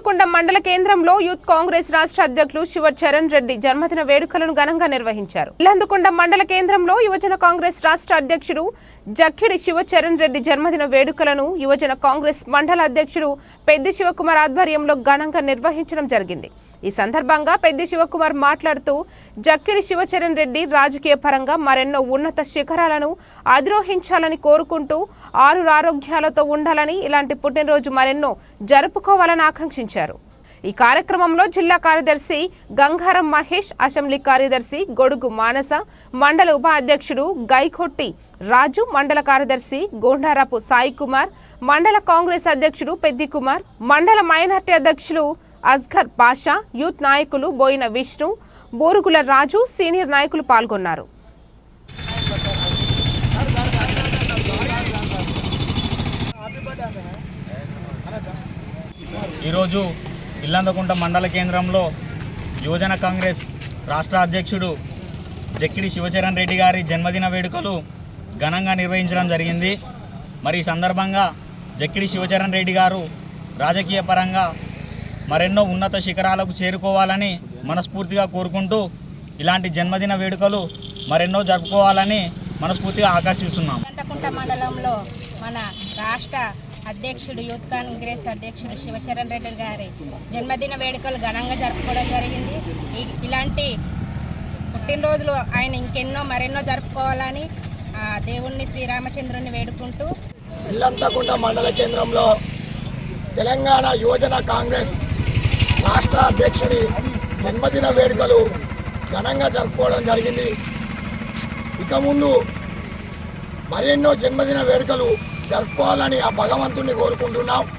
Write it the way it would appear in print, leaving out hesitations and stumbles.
ఇల్లందకొండ మండల కేంద్రంలో యూత్ కాంగ్రెస్ రాష్ట్ర అధ్యక్షులు శివచరణ్ రెడ్డి జన్మదిన వేడుకలను ఘనంగా నిర్వహించారు. ఇల్లందకొండ మండల కేంద్రంలో యువజన కాంగ్రెస్ రాష్ట్ర అధ్యక్షుడు జక్కిడి శివచరణ్ రెడ్డి జన్మదిన వేడుకలను యువజన కాంగ్రెస్ మండల అధ్యక్షుడు పెద్ది శివకుమార్ ఆధ్వర్యంలో ఘనంగా నిర్వహించడం జరిగింది. ఈ సందర్భంగా పెద్ది శివకుమార్ మాట్లాడుతూ జక్కిడి శివచరణ్ రెడ్డి రాజకీయ పరంగా మరెన్నో ఉన్నత శిఖరాలను అధిరోహించాలని కోరుకుంటూ ఆరోగ్యాలతో ఉండాలని, ఇలాంటి పుట్టినరోజు మరెన్నో జరుపుకోవాలని ఆకాంక్షించారు. ఈ కార్యక్రమంలో జిల్లా కార్యదర్శి గంగారం మహేష్, అసెంబ్లీ కార్యదర్శి గొడుగు మానస, మండల ఉపాధ్యక్షుడు గైకొట్టి రాజు, మండల కార్యదర్శి గోండారాపు సాయి కుమార్, మండల కాంగ్రెస్ అధ్యక్షుడు పెద్ది కుమార్, మండల మైనార్టీ అధ్యక్షులు అస్గర్ పాషా, యూత్ నాయకులు బోయిన విష్ణు, బోరుగుల రాజు, సీనియర్ నాయకులు పాల్గొన్నారు. ఈరోజు ఇల్లందకుంట మండల కేంద్రంలో యువజన కాంగ్రెస్ రాష్ట్ర అధ్యక్షుడు జక్కిడి శివచరణ్ రెడ్డి గారి జన్మదిన వేడుకలు ఘనంగా నిర్వహించడం జరిగింది. మరి ఈ సందర్భంగా జక్కిడి శివచరణ్ రెడ్డి గారు రాజకీయ పరంగా మరెన్నో ఉన్నత శిఖరాలకు చేరుకోవాలని మనస్ఫూర్తిగా కోరుకుంటూ ఇలాంటి జన్మదిన వేడుకలు మరెన్నో జరుపుకోవాలని మనస్ఫూర్తిగా ఆకాంక్షిస్తున్నాం. ఇల్లందకుంట మండలంలో మన రాష్ట్ర అధ్యక్షుడు యూత్ కాంగ్రెస్ అధ్యక్షుడు శివచరణ్ రెడ్డి గారి జన్మదిన వేడుకలు ఘనంగా జరుపుకోవడం జరిగింది. ఇలాంటి పుట్టినరోజులు ఆయన ఇంకెన్నో మరెన్నో జరుపుకోవాలని దేవుణ్ణి శ్రీరామచంద్రుని వేడుకుంటూ ఇల్లందకుంట మండల కేంద్రంలో తెలంగాణ యువజన కాంగ్రెస్ రాష్ట్ర అధ్యక్షుడి జన్మదిన వేడుకలు ఘనంగా జరుపుకోవడం జరిగింది. ఇక ముందు మరెన్నో జన్మదిన వేడుకలు జరుపుకోవాలని ఆ భగవంతుని కోరుకుంటున్నాం.